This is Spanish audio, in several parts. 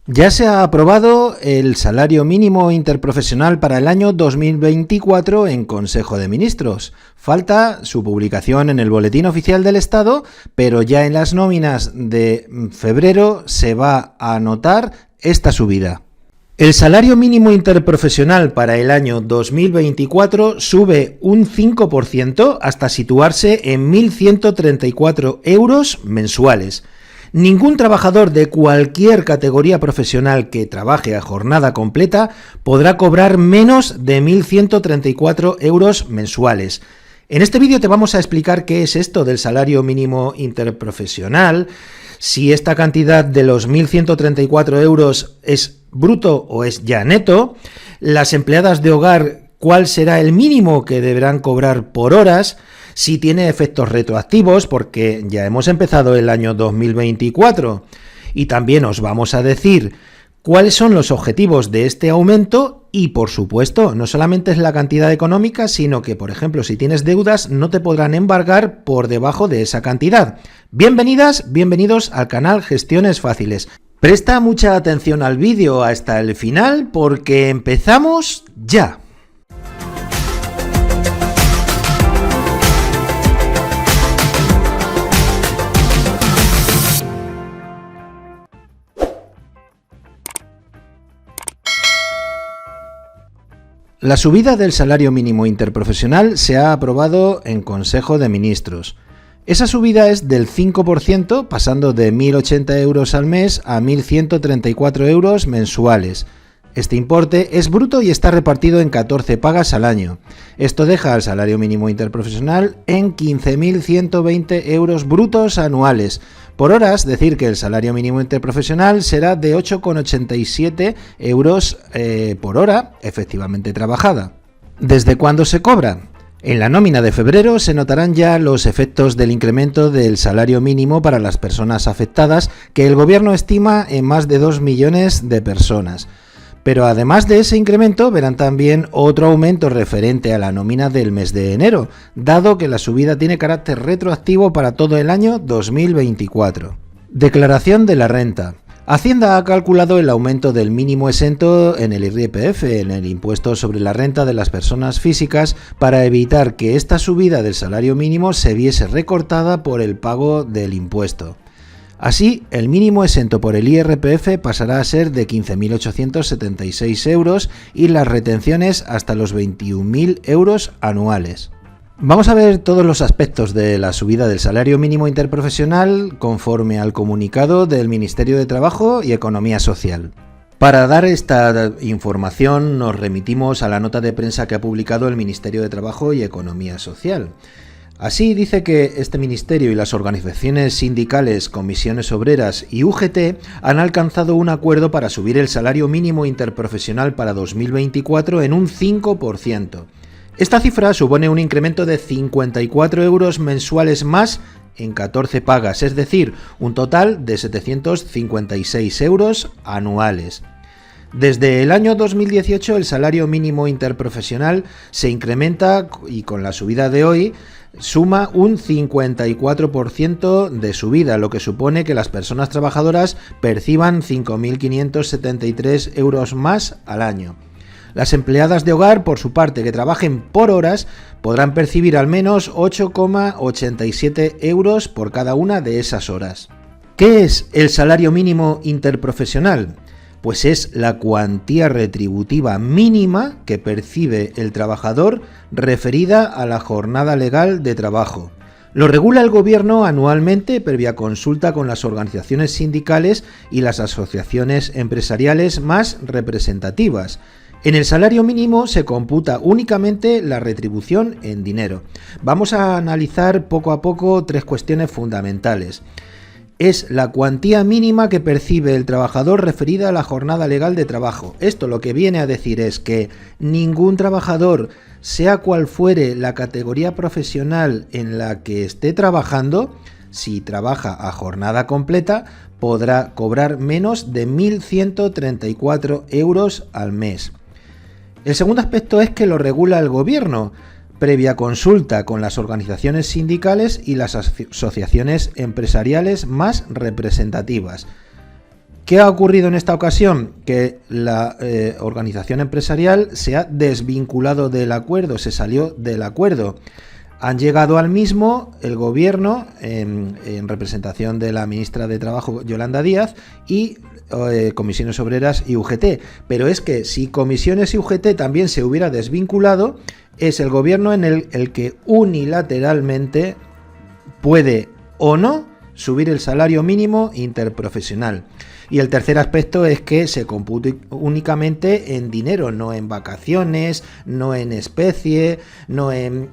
Ya se ha aprobado el salario mínimo interprofesional para el año 2024 en Consejo de Ministros. Falta su publicación en el Boletín Oficial del Estado, pero ya en las nóminas de febrero se va a notar esta subida. El salario mínimo interprofesional para el año 2024 sube un 5% hasta situarse en 1.134 euros mensuales. Ningún trabajador de cualquier categoría profesional que trabaje a jornada completa podrá cobrar menos de 1.134 euros mensuales. En este vídeo te vamos a explicar qué es esto del salario mínimo interprofesional, si esta cantidad de los 1.134 euros es bruto o es ya neto, las empleadas de hogar, cuál será el mínimo que deberán cobrar por horas, si tiene efectos retroactivos, porque ya hemos empezado el año 2024, y también os vamos a decir cuáles son los objetivos de este aumento y, por supuesto, no solamente es la cantidad económica, sino que, por ejemplo, si tienes deudas, no te podrán embargar por debajo de esa cantidad. Bienvenidas, bienvenidos al canal Gestiones Fáciles. Presta mucha atención al vídeo hasta el final porque empezamos ya. La subida del salario mínimo interprofesional se ha aprobado en Consejo de Ministros. Esa subida es del 5%, pasando de 1.080 euros al mes a 1.134 euros mensuales. Este importe es bruto y está repartido en 14 pagas al año. Esto deja al salario mínimo interprofesional en 15.120 euros brutos anuales. Por horas, decir que el salario mínimo interprofesional será de 8,87 euros por hora efectivamente trabajada. ¿Desde cuándo se cobra? En la nómina de febrero se notarán ya los efectos del incremento del salario mínimo para las personas afectadas, que el gobierno estima en más de 2 millones de personas. Pero además de ese incremento verán también otro aumento referente a la nómina del mes de enero, dado que la subida tiene carácter retroactivo para todo el año 2024. Declaración de la renta. Hacienda ha calculado el aumento del mínimo exento en el IRPF, en el impuesto sobre la renta de las personas físicas, para evitar que esta subida del salario mínimo se viese recortada por el pago del impuesto. Así, el mínimo exento por el IRPF pasará a ser de 15.876 euros y las retenciones hasta los 21.000 euros anuales. Vamos a ver todos los aspectos de la subida del salario mínimo interprofesional conforme al comunicado del Ministerio de Trabajo y Economía Social. Para dar esta información nos remitimos a la nota de prensa que ha publicado el Ministerio de Trabajo y Economía Social. Así dice que este ministerio y las organizaciones sindicales, comisiones obreras y UGT han alcanzado un acuerdo para subir el salario mínimo interprofesional para 2024 en un 5%. Esta cifra supone un incremento de 54 euros mensuales más en 14 pagas, es decir, un total de 756 euros anuales. Desde el año 2018 el salario mínimo interprofesional se incrementa y con la subida de hoy suma un 54% de subida, lo que supone que las personas trabajadoras perciban 5.573 euros más al año. Las empleadas de hogar, por su parte, que trabajen por horas, podrán percibir al menos 8,87 euros por cada una de esas horas. ¿Qué es el salario mínimo interprofesional? Pues es la cuantía retributiva mínima que percibe el trabajador referida a la jornada legal de trabajo. Lo regula el gobierno anualmente previa consulta con las organizaciones sindicales y las asociaciones empresariales más representativas. En el salario mínimo se computa únicamente la retribución en dinero. Vamos a analizar poco a poco tres cuestiones fundamentales. Es la cuantía mínima que percibe el trabajador referida a la jornada legal de trabajo. Esto lo que viene a decir es que ningún trabajador, sea cual fuere la categoría profesional en la que esté trabajando, si trabaja a jornada completa, podrá cobrar menos de 1.134 euros al mes. El segundo aspecto es que lo regula el gobierno, previa consulta con las organizaciones sindicales y las asociaciones empresariales más representativas. ¿Qué ha ocurrido en esta ocasión? Que la organización empresarial se ha desvinculado del acuerdo, se salió del acuerdo. Han llegado al mismo el gobierno, en representación de la ministra de Trabajo, Yolanda Díaz, y Comisiones Obreras y UGT. Pero es que si Comisiones y UGT también se hubiera desvinculado, es el gobierno en el que unilateralmente puede o no subir el salario mínimo interprofesional. Y el tercer aspecto es que se compute únicamente en dinero, no en vacaciones, no en especie, no en,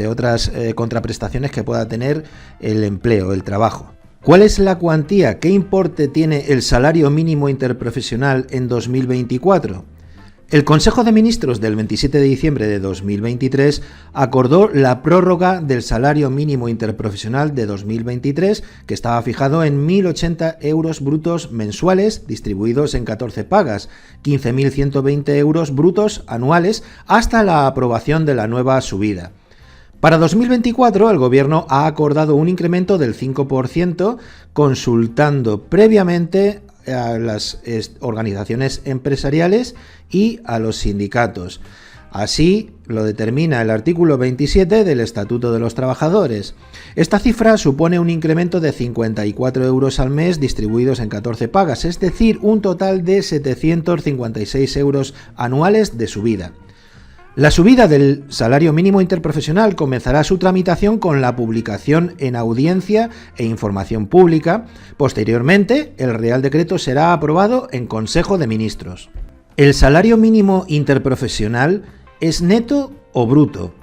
otras contraprestaciones que pueda tener el empleo, el trabajo. ¿Cuál es la cuantía? ¿Qué importe tiene el salario mínimo interprofesional en 2024? El Consejo de Ministros del 27 de diciembre de 2023 acordó la prórroga del salario mínimo interprofesional de 2023, que estaba fijado en 1.080 euros brutos mensuales distribuidos en 14 pagas, 15.120 euros brutos anuales, hasta la aprobación de la nueva subida. Para 2024, el Gobierno ha acordado un incremento del 5%, consultando previamente a las organizaciones empresariales y a los sindicatos. Así lo determina el artículo 27 del Estatuto de los Trabajadores. Esta cifra supone un incremento de 54 euros al mes distribuidos en 14 pagas, es decir, un total de 756 euros anuales de subida. La subida del salario mínimo interprofesional comenzará su tramitación con la publicación en audiencia e información pública. Posteriormente, el Real Decreto será aprobado en Consejo de Ministros. ¿El salario mínimo interprofesional es neto o bruto?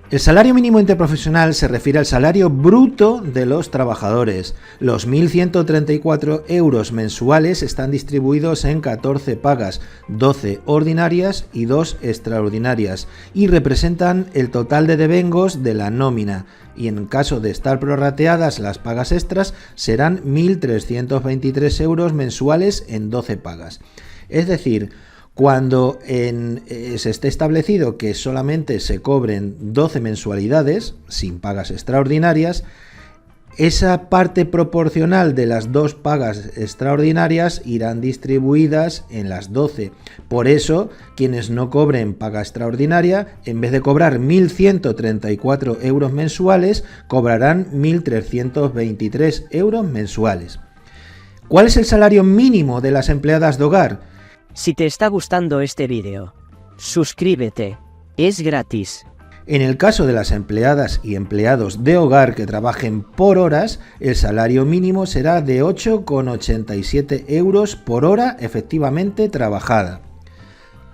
El salario mínimo interprofesional se refiere al salario bruto de los trabajadores. Los 1.134 euros mensuales están distribuidos en 14 pagas, 12 ordinarias y 2 extraordinarias, y representan el total de devengos de la nómina, y en caso de estar prorrateadas las pagas extras serán 1.323 euros mensuales en 12 pagas. Es decir, cuando se esté establecido que solamente se cobren 12 mensualidades, sin pagas extraordinarias, esa parte proporcional de las 2 pagas extraordinarias irán distribuidas en las 12. Por eso, quienes no cobren paga extraordinaria, en vez de cobrar 1.134 euros mensuales, cobrarán 1.323 euros mensuales. ¿Cuál es el salario mínimo de las empleadas de hogar? Si te está gustando este vídeo, suscríbete, es gratis. En el caso de las empleadas y empleados de hogar que trabajen por horas, el salario mínimo será de 8,87 euros por hora efectivamente trabajada.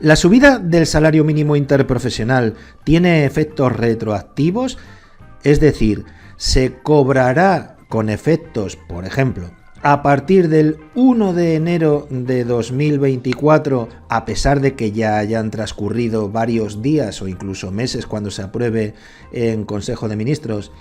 ¿La subida del salario mínimo interprofesional tiene efectos retroactivos? Es decir, ¿se cobrará con efectos, por ejemplo, a partir del 1 de enero de 2024, a pesar de que ya hayan transcurrido varios días o incluso meses cuando se apruebe en Consejo de Ministros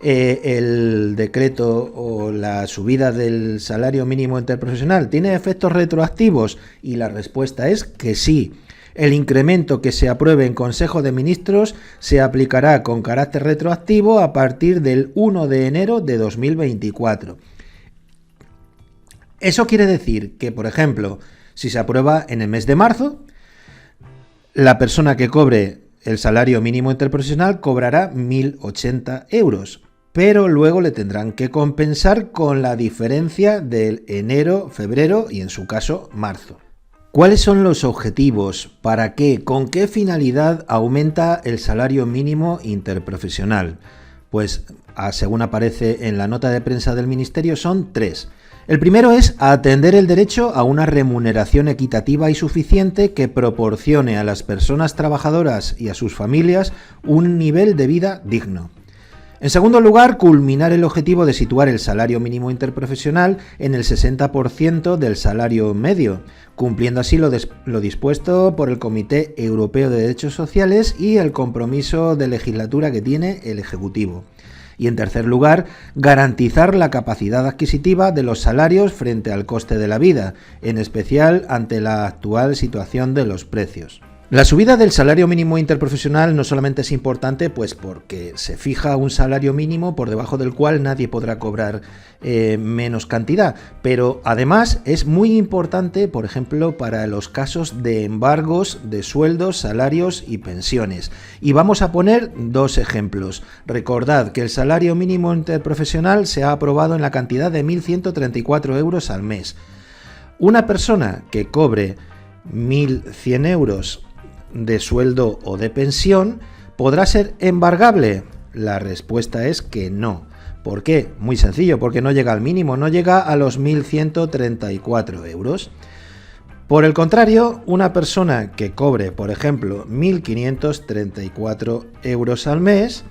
el decreto o la subida del salario mínimo interprofesional? ¿Tiene efectos retroactivos? Y la respuesta es que sí. El incremento que se apruebe en Consejo de Ministros se aplicará con carácter retroactivo a partir del 1 de enero de 2024. Eso quiere decir que, por ejemplo, si se aprueba en el mes de marzo, la persona que cobre el salario mínimo interprofesional cobrará 1.080 euros, pero luego le tendrán que compensar con la diferencia del enero, febrero y, en su caso, marzo. ¿Cuáles son los objetivos? ¿Para qué? ¿Con qué finalidad aumenta el salario mínimo interprofesional? Pues, según aparece en la nota de prensa del Ministerio, son 3. El primero es atender el derecho a una remuneración equitativa y suficiente que proporcione a las personas trabajadoras y a sus familias un nivel de vida digno. En segundo lugar, culminar el objetivo de situar el salario mínimo interprofesional en el 60% del salario medio, cumpliendo así lo dispuesto por el Comité Europeo de Derechos Sociales y el compromiso de legislatura que tiene el Ejecutivo. Y en tercer lugar, garantizar la capacidad adquisitiva de los salarios frente al coste de la vida, en especial ante la actual situación de los precios. La subida del salario mínimo interprofesional no solamente es importante pues porque se fija un salario mínimo por debajo del cual nadie podrá cobrar menos cantidad, pero además es muy importante, por ejemplo, para los casos de embargos de sueldos, salarios y pensiones. Y vamos a poner dos ejemplos. Recordad que el salario mínimo interprofesional se ha aprobado en la cantidad de 1.134 euros al mes. Una persona que cobre 1.100 euros de sueldo o de pensión, ¿podrá ser embargable? La respuesta es que no. ¿Por qué? Muy sencillo, porque no llega al mínimo, no llega a los 1.134 euros. Por el contrario, una persona que cobre, por ejemplo, 1.534 euros al mes,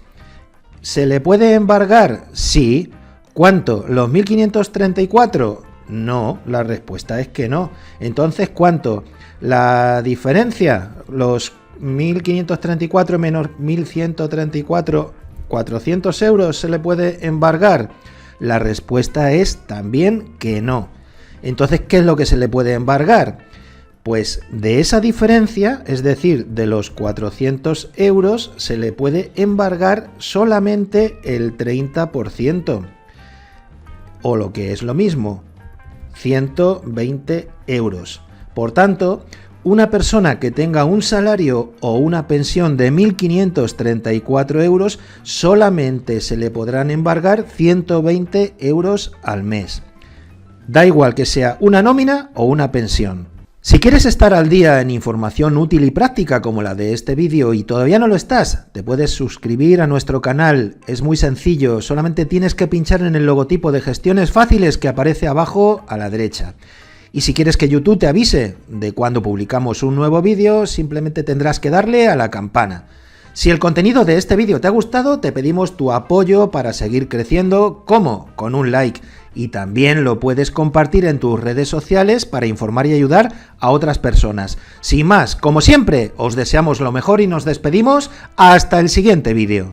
¿se le puede embargar? Sí. ¿Cuánto? ¿Los 1.534? No, la respuesta es que no. Entonces, ¿cuánto? La diferencia, los 1.534 menos 1.134, 400 euros, ¿se le puede embargar? La respuesta es también que no. Entonces, ¿qué es lo que se le puede embargar? Pues de esa diferencia, es decir, de los 400 euros, se le puede embargar solamente el 30%. O lo que es lo mismo, 120 euros. Por tanto, una persona que tenga un salario o una pensión de 1.534 euros solamente se le podrán embargar 120 euros al mes. Da igual que sea una nómina o una pensión. Si quieres estar al día en información útil y práctica como la de este vídeo y todavía no lo estás, te puedes suscribir a nuestro canal. Es muy sencillo, solamente tienes que pinchar en el logotipo de Gestiones Fáciles que aparece abajo a la derecha. Y si quieres que YouTube te avise de cuando publicamos un nuevo vídeo, simplemente tendrás que darle a la campana. Si el contenido de este vídeo te ha gustado, te pedimos tu apoyo para seguir creciendo. ¿Cómo? Con un like. Y también lo puedes compartir en tus redes sociales para informar y ayudar a otras personas. Sin más, como siempre, os deseamos lo mejor y nos despedimos hasta el siguiente vídeo.